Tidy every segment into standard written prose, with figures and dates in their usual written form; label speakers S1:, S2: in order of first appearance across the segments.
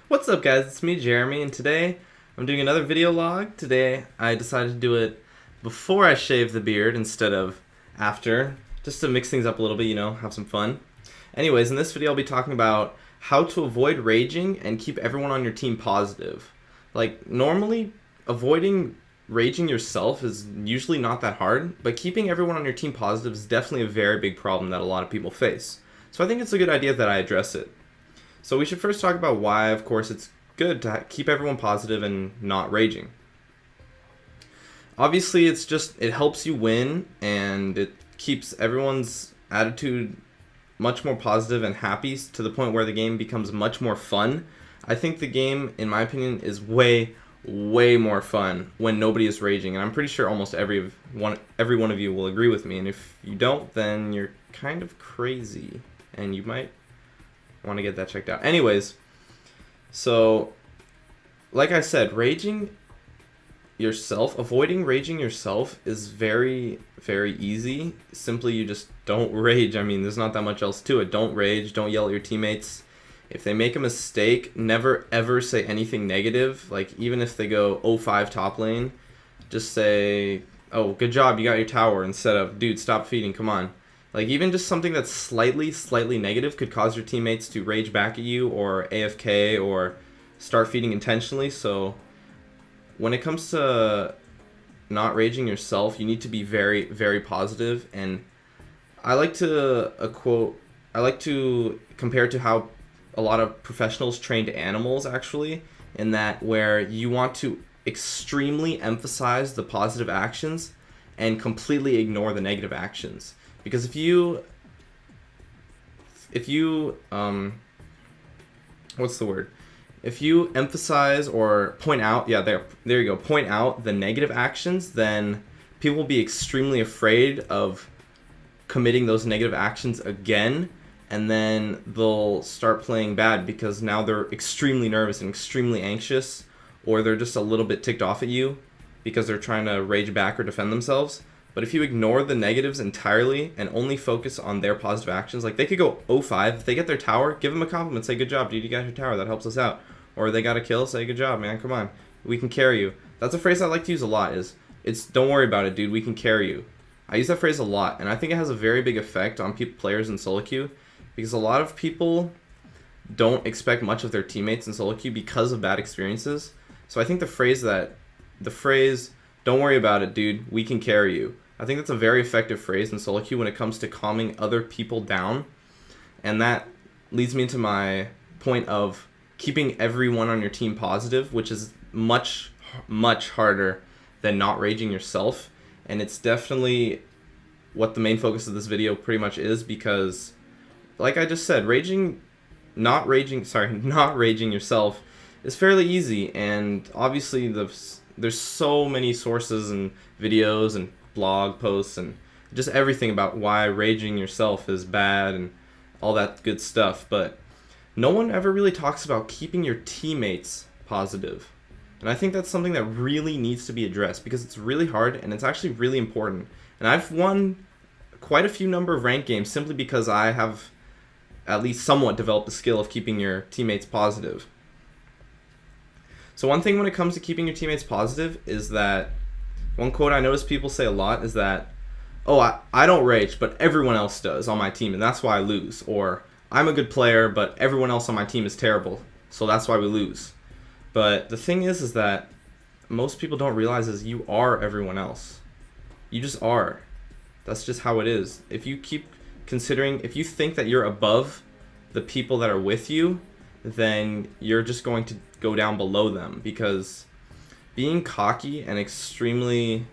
S1: What's up guys, it's me Jeremy and today I'm doing another video log. Today I decided to do it before I shave the beard instead of after, just to mix things up a little bit, have some fun. Anyways, in this video I'll be talking about how to avoid raging and keep everyone on your team positive. Like normally avoiding raging yourself is usually not that hard, but keeping everyone on your team positive is definitely a very big problem that a lot of people face. So I think it's a good idea that I address it. So we should first talk about why, of course, it's good to keep everyone positive and not raging. Obviously, it helps you win and it keeps everyone's attitude much more positive and happy to the point where the game becomes much more fun. I think the game, in my opinion, is way more fun when nobody is raging, and I'm pretty sure almost every one of you will agree with me, and if you don't, then you're kind of crazy and you might want to get that checked out. Anyways, so like I said, avoiding raging yourself is very easy. Simply, you just don't rage. I mean, there's not that much else to it. Don't rage, don't yell at your teammates. If they make a mistake, never ever say anything negative. Like, even if they go 0-5 top lane, just say, oh, good job, you got your tower, instead of, dude, stop feeding, come on. Like, even just something that's slightly negative could cause your teammates to rage back at you or AFK or start feeding intentionally. So when it comes to not raging yourself, you need to be very positive. And I like to compare it to how a lot of professionals trained animals, actually, in that where you want to extremely emphasize the positive actions and completely ignore the negative actions. Because if you if you emphasize or point out, there you go, point out the negative actions, then people will be extremely afraid of committing those negative actions again, and then they'll start playing bad because now they're extremely nervous and extremely anxious, or they're just a little bit ticked off at you because they're trying to rage back or defend themselves. But if you ignore the negatives entirely and only focus on their positive actions, like they could go 0-5, if they get their tower, give them a compliment, say, good job, dude, you got your tower, that helps us out. Or they got a kill, say, good job, man, come on, we can carry you. That's a phrase I like to use a lot, it's don't worry about it, dude, we can carry you. I use that phrase a lot, and I think it has a very big effect on players in solo queue, because a lot of people don't expect much of their teammates in solo queue because of bad experiences. So I think the phrase, don't worry about it, dude, we can carry you, I think that's a very effective phrase in solo queue when it comes to calming other people down. And that leads me into my point of keeping everyone on your team positive, which is much harder than not raging yourself. And it's definitely what the main focus of this video pretty much is, because like I just said, not raging yourself is fairly easy. And obviously there's so many sources and videos and blog posts and just everything about why raging yourself is bad and all that good stuff, but no one ever really talks about keeping your teammates positive. And I think that's something that really needs to be addressed, because it's really hard and it's actually really important. And I've won quite a few number of ranked games simply because I have at least somewhat developed the skill of keeping your teammates positive. So one thing when it comes to keeping your teammates positive is that one quote I notice people say a lot is that, oh, I don't rage, but everyone else does on my team, and that's why I lose. Or, I'm a good player, but everyone else on my team is terrible, so that's why we lose. But the thing is that most people don't realize is you are everyone else. You just are. That's just how it is. If you think that you're above the people that are with you, then you're just going to go down below them, because being cocky and extremely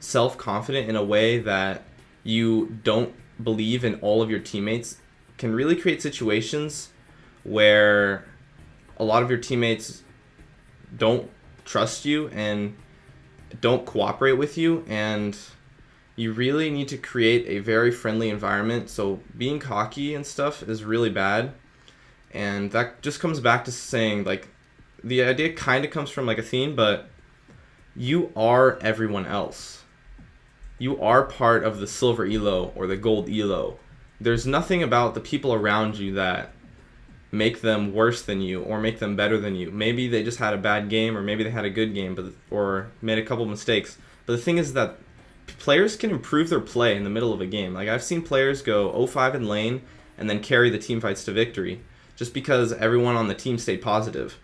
S1: self-confident in a way that you don't believe in all of your teammates can really create situations where a lot of your teammates don't trust you and don't cooperate with you, and you really need to create a very friendly environment. So being cocky and stuff is really bad, and that just comes back to saying, like, the idea kind of comes from like a theme, but you are everyone else. You are part of the silver elo or the gold elo. There's nothing about the people around you that make them worse than you or make them better than you. Maybe they just had a bad game, or maybe they had a good game, or made a couple mistakes. But the thing is that players can improve their play in the middle of a game. Like, I've seen players go 0-5 in lane and then carry the team fights to victory just because everyone on the team stayed positive.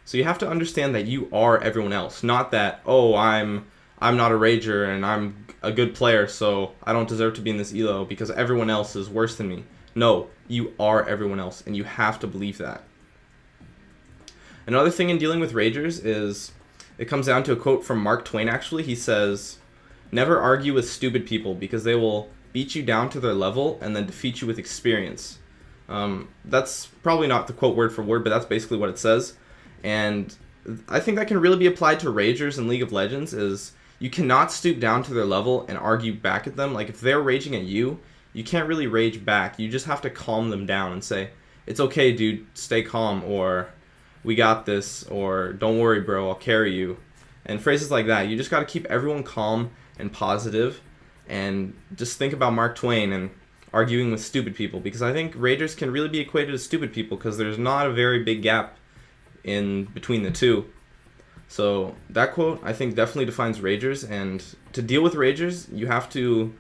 S1: So you have to understand that you are everyone else, not that, oh, I'm not a rager and I'm a good player, so I don't deserve to be in this elo because everyone else is worse than me. No, you are everyone else, and you have to believe that. Another thing in dealing with ragers is, it comes down to a quote from Mark Twain, actually. He says, "Never argue with stupid people because they will beat you down to their level and then defeat you with experience." That's probably not the quote word for word, but that's basically what it says. And I think that can really be applied to ragers in League of Legends, is you cannot stoop down to their level and argue back at them. Like, if they're raging at you, you can't really rage back. You just have to calm them down and say, "It's okay, dude, stay calm," or "We got this," or "Don't worry, bro, I'll carry you." And phrases like that. You just got to keep everyone calm and positive, and just think about Mark Twain and arguing with stupid people, because I think ragers can really be equated to stupid people because there's not a very big gap in between the two. So that quote, I think, definitely defines ragers, and to deal with ragers, you have to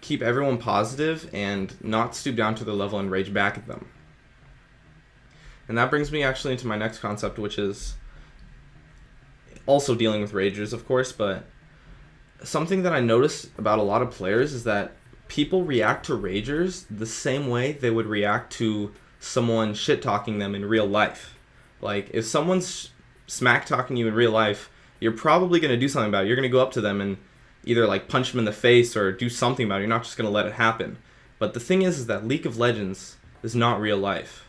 S1: keep everyone positive and not stoop down to their level and rage back at them. And that brings me actually into my next concept, which is also dealing with ragers, of course, but something that I noticed about a lot of players is that people react to ragers the same way they would react to someone shit-talking them in real life. Like, if someone's smack-talking you in real life, you're probably going to do something about it. You're going to go up to them and either like punch them in the face or do something about it. You're not just going to let it happen. But the thing is that League of Legends is not real life.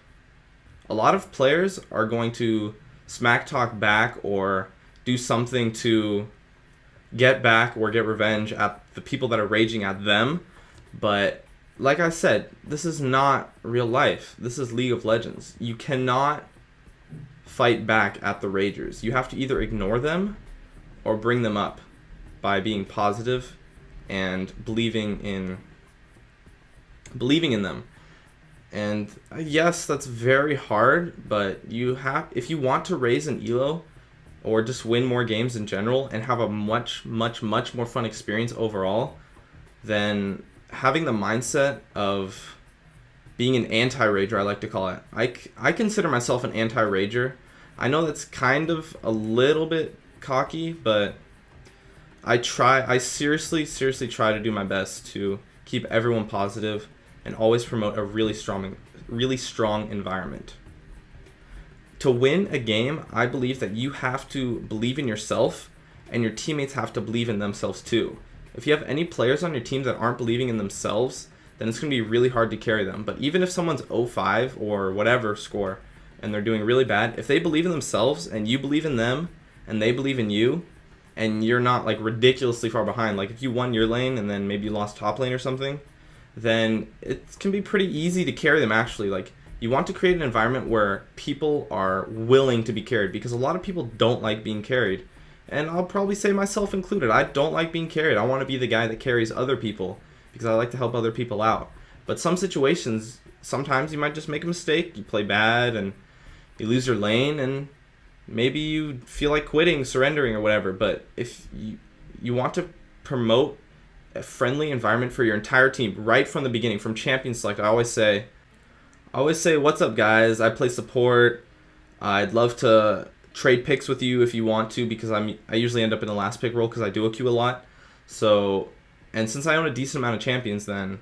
S1: A lot of players are going to smack talk back or do something to get back or get revenge at the people that are raging at them. But like I said, this is not real life. This is League of Legends. You cannot fight back at the ragers. You have to either ignore them or bring them up by being positive and believing in them. And yes, that's very hard, but if you want to raise an elo or just win more games in general and have a much more fun experience overall, then having the mindset of being an anti-rager, I like to call it. I consider myself an anti-rager. I know that's kind of a little bit cocky, but I seriously try to do my best to keep everyone positive and always promote a really strong environment. To win a game, I believe that you have to believe in yourself, and your teammates have to believe in themselves too. If you have any players on your team that aren't believing in themselves, then it's going to be really hard to carry them. But even if someone's 0-5 or whatever score, and they're doing really bad, if they believe in themselves and you believe in them and they believe in you, and you're not like ridiculously far behind, like if you won your lane and then maybe you lost top lane or something, then it can be pretty easy to carry them actually. Like, you want to create an environment where people are willing to be carried, because a lot of people don't like being carried. And I'll probably say myself included. I don't like being carried. I want to be the guy that carries other people because I like to help other people out. But some situations, sometimes you might just make a mistake, you play bad and you lose your lane, and maybe you feel like quitting, surrendering, or whatever. But if you want to promote a friendly environment for your entire team right from the beginning, from champion select, I always say, "What's up, guys? I play support. I'd love to trade picks with you if you want to," because I usually end up in the last pick role because I duo queue a lot. So, and since I own a decent amount of champions, then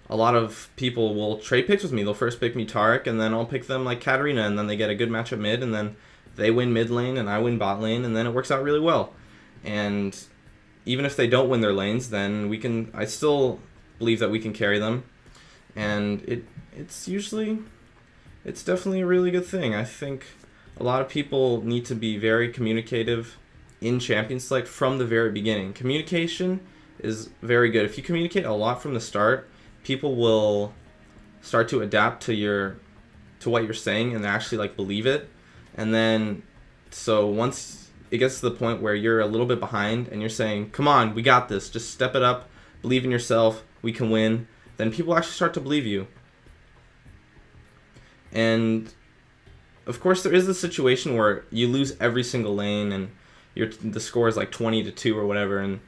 S1: a lot of people will trade picks with me. They'll first pick me Tarek, and then I'll pick them like Katarina, and then they get a good match at mid, and then they win mid lane, and I win bot lane, and then it works out really well. And even if they don't win their lanes, then I still believe that we can carry them. And it's definitely a really good thing. I think a lot of people need to be very communicative in champion select from the very beginning. Communication is very good. If you communicate a lot from the start, people will start to adapt to what you're saying and actually like believe it. And then so once it gets to the point where you're a little bit behind and you're saying, "Come on, we got this, just step it up, believe in yourself, we can win," then people actually start to believe you. And of course, there is a situation where you lose every single lane and the score is like 20-2 or whatever. And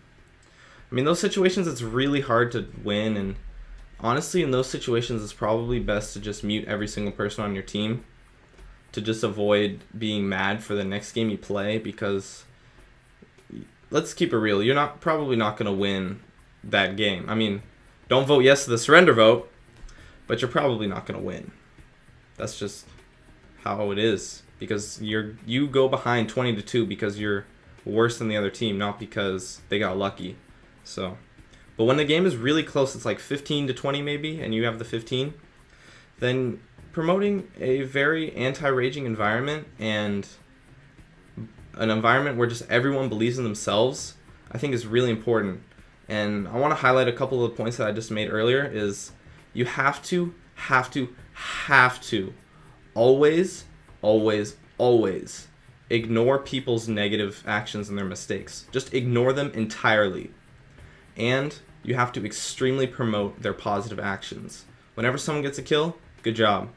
S1: I mean, those situations, it's really hard to win. And honestly, in those situations, it's probably best to just mute every single person on your team to just avoid being mad for the next game you play, because let's keep it real, you're probably not going to win that game. I mean, don't vote yes to the surrender vote, but you're probably not going to win. That's just how it is, because you go behind 20-2 because you're worse than the other team, not because they got lucky. So, but when the game is really close, it's like 15-20 maybe, and you have the 15, then promoting a very anti-raging environment and an environment where just everyone believes in themselves, I think is really important. And I want to highlight a couple of the points that I just made earlier. Is you have to always ignore people's negative actions and their mistakes. Just ignore them entirely. And you have to extremely promote their positive actions. Whenever someone gets a kill, good job.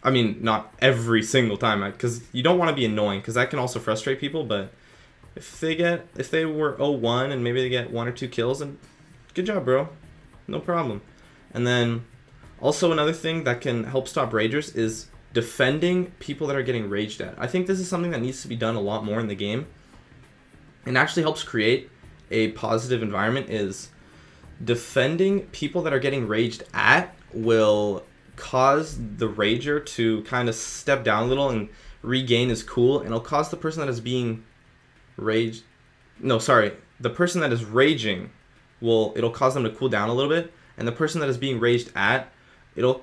S1: I mean, not every single time, because you don't want to be annoying, because that can also frustrate people. But if they were 0-1 and maybe they get 1 or 2 kills, then good job, bro. No problem. And then also another thing that can help stop ragers is defending people that are getting raged at. I think this is something that needs to be done a lot more in the game, and actually helps create a positive environment. Is defending people that are getting raged at will cause the rager to kind of step down a little and regain his cool, and it'll cause the person that is being raged, the person that is raging it'll cause them to cool down a little bit, and the person that is being raged at, it'll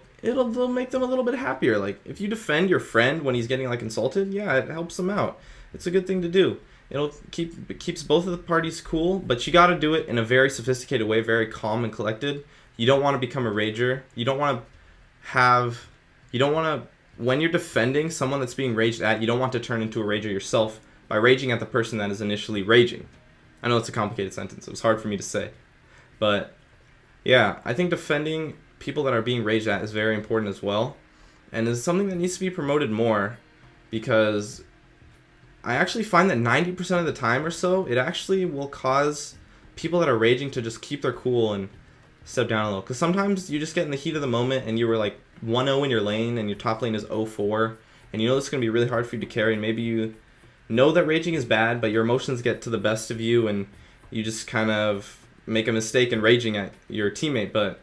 S1: make them a little bit happier. Like, if you defend your friend when he's getting like insulted, yeah, it helps them out. It's a good thing to do. It keeps both of the parties cool, but you got to do it in a very sophisticated way, very calm and collected. You don't want to become a rager. When you're defending someone that's being raged at, you don't want to turn into a rager yourself by raging at the person that is initially raging. I know it's a complicated sentence. It was hard for me to say. But yeah, I think defending people that are being raged at is very important as well, and is something that needs to be promoted more, because I actually find that 90% of the time or so, it actually will cause people that are raging to just keep their cool and step down a little. Because sometimes you just get in the heat of the moment and you were like 1-0 in your lane and your top lane is 0-4, and you know it's going to be really hard for you to carry, and maybe you know that raging is bad, but your emotions get to the best of you and you just kind of make a mistake in raging at your teammate. But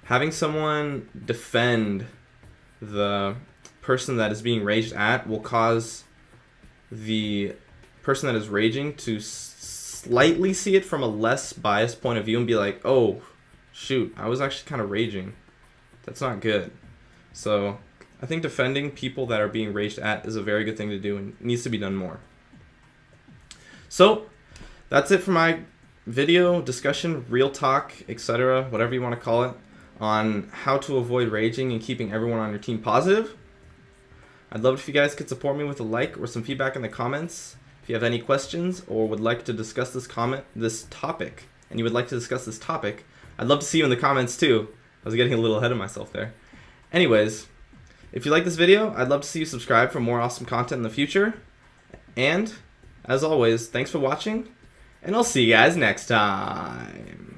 S1: having someone defend the person that is being raged at will cause the person that is raging to slightly see it from a less biased point of view and be like, oh shoot, I was actually kind of raging. That's not good. So I think defending people that are being raged at is a very good thing to do and needs to be done more. So that's it for my video discussion, real talk, etc., whatever you want to call it, on how to avoid raging and keeping everyone on your team positive. I'd love it if you guys could support me with a like or some feedback in the comments. If you have any questions or would like to discuss this topic, I'd love to see you in the comments too. I was getting a little ahead of myself there. Anyways, if you like this video, I'd love to see you subscribe for more awesome content in the future. And as always, thanks for watching, and I'll see you guys next time.